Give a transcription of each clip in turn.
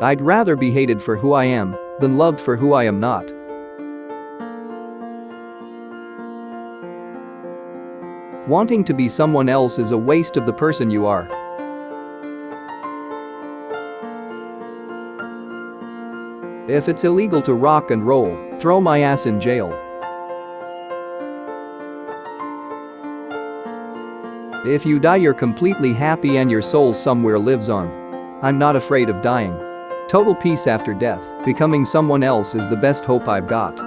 I'd rather be hated for who I am than loved for who I am not. Wanting to be someone else is a waste of the person you are. If it's illegal to rock and roll, throw my ass in jail. If you die, you're completely happy and your soul somewhere lives on. I'm not afraid of dying. Total peace after death. Becoming someone else is the best hope I've got.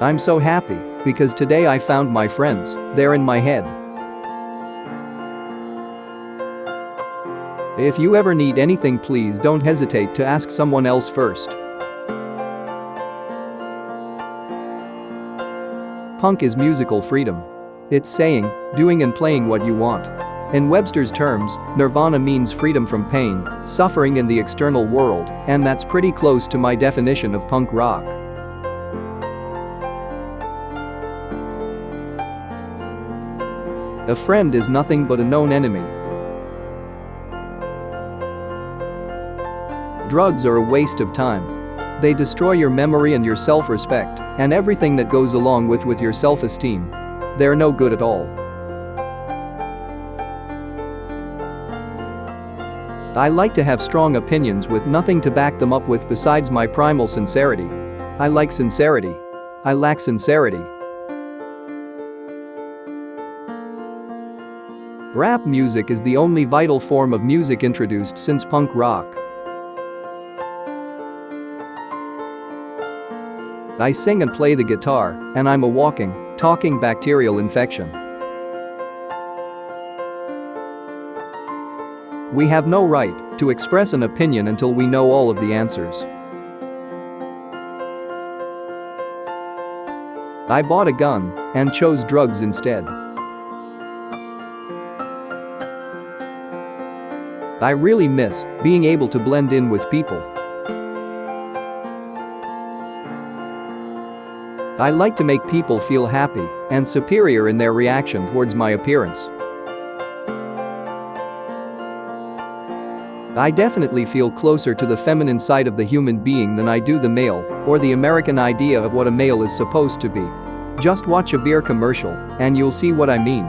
I'm so happy because today I found my friends. They're in my head. If you ever need anything, please don't hesitate to ask someone else first. Punk is musical freedom. It's saying, doing and playing what you want. In Webster's terms, Nirvana means freedom from pain, suffering in the external world, and that's pretty close to my definition of punk rock. A friend is nothing but a known enemy. Drugs are a waste of time. They destroy your memory and your self-respect, and everything that goes along with your self-esteem. They're no good at all. I like to have strong opinions with nothing to back them up with besides my primal sincerity. I like sincerity. I lack sincerity. Rap music is the only vital form of music introduced since punk rock. I sing and play the guitar, and I'm a walking, talking bacterial infection. We have no right to express an opinion until we know all of the answers. I bought a gun and chose drugs instead. I really miss being able to blend in with people. I like to make people feel happy and superior in their reaction towards my appearance. I definitely feel closer to the feminine side of the human being than I do the male or the American idea of what a male is supposed to be. Just watch a beer commercial and you'll see what I mean.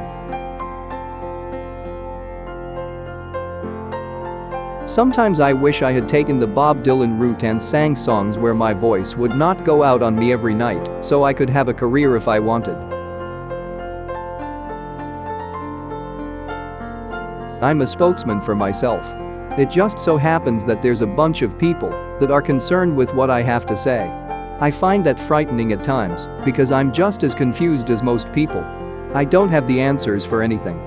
Sometimes I wish I had taken the Bob Dylan route and sang songs where my voice would not go out on me every night, so I could have a career if I wanted. I'm a spokesman for myself. It just so happens that there's a bunch of people that are concerned with what I have to say. I find that frightening at times because I'm just as confused as most people. I don't have the answers for anything.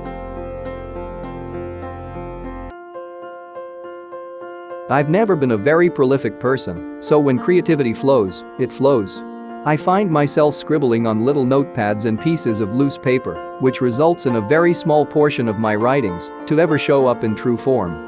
I've never been a very prolific person, so when creativity flows, it flows. I find myself scribbling on little notepads and pieces of loose paper, which results in a very small portion of my writings to ever show up in true form.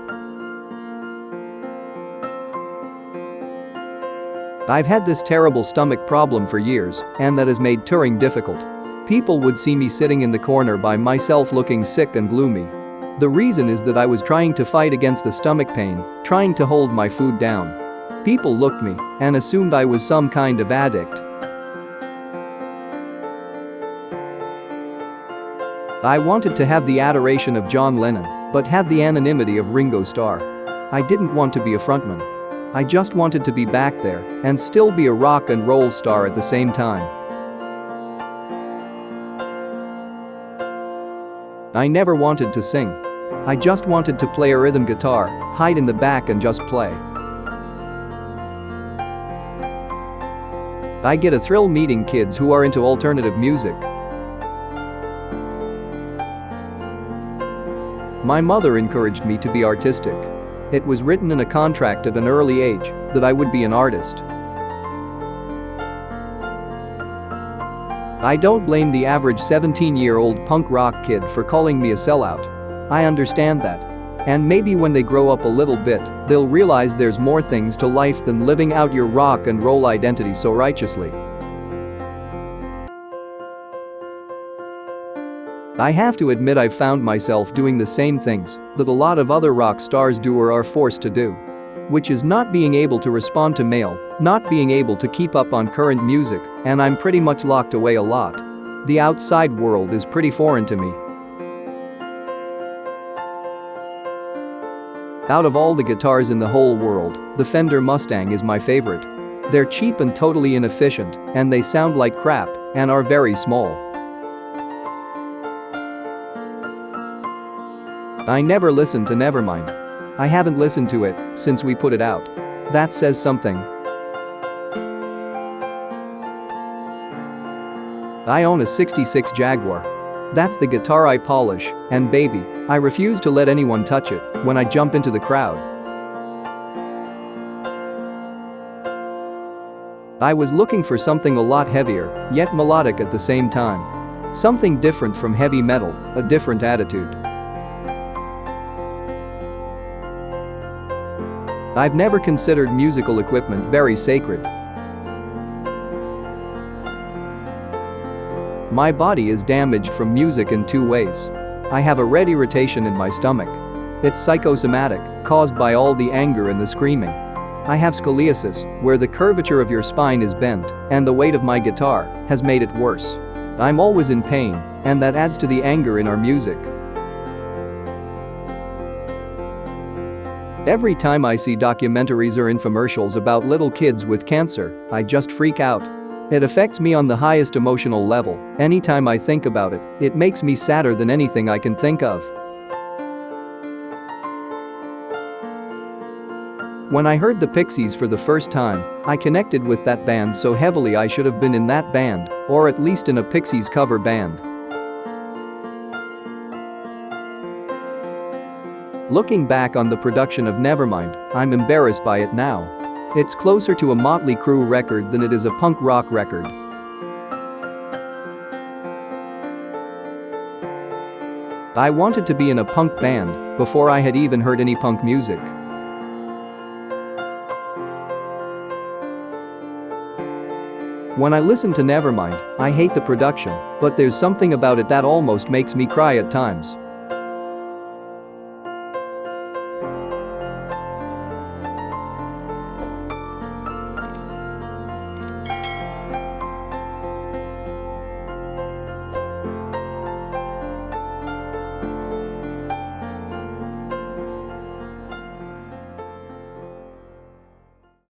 I've had this terrible stomach problem for years, and that has made touring difficult. People would see me sitting in the corner by myself looking sick and gloomy. The reason is that I was trying to fight against the stomach pain, trying to hold my food down. People looked at me and assumed I was some kind of addict. I wanted to have the adoration of John Lennon, but had the anonymity of Ringo Starr. I didn't want to be a frontman. I just wanted to be back there and still be a rock and roll star at the same time. I never wanted to sing. I just wanted to play a rhythm guitar, hide in the back and just play. I get a thrill meeting kids who are into alternative music. My mother encouraged me to be artistic. It was written in a contract at an early age that I would be an artist. I don't blame the average 17-year-old punk rock kid for calling me a sellout. I understand that. And maybe when they grow up a little bit, they'll realize there's more things to life than living out your rock and roll identity so righteously. I have to admit I've found myself doing the same things that a lot of other rock stars do or are forced to do. Which is not being able to respond to mail, not being able to keep up on current music, and I'm pretty much locked away a lot. The outside world is pretty foreign to me. Out of all the guitars in the whole world, the Fender Mustang is my favorite. They're cheap and totally inefficient, and they sound like crap, and are very small. I never listened to Nevermind. I haven't listened to it since we put it out. That says something. I own a '66 Jaguar. That's the guitar I polish, and baby, I refuse to let anyone touch it when I jump into the crowd. I was looking for something a lot heavier, yet melodic at the same time. Something different from heavy metal, a different attitude. I've never considered musical equipment very sacred. My body is damaged from music in two ways. I have a red irritation in my stomach. It's psychosomatic, caused by all the anger and the screaming. I have scoliosis, where the curvature of your spine is bent, and the weight of my guitar has made it worse. I'm always in pain, and that adds to the anger in our music. Every time I see documentaries or infomercials about little kids with cancer, I just freak out. It affects me on the highest emotional level. Anytime I think about it, it makes me sadder than anything I can think of. When I heard the Pixies for the first time, I connected with that band so heavily. I should have been in that band, or at least in a Pixies cover band. Looking back on the production of Nevermind, I'm embarrassed by it now. It's closer to a Motley Crue record than it is a punk rock record. I wanted to be in a punk band before I had even heard any punk music. When I listen to Nevermind, I hate the production, but there's something about it that almost makes me cry at times.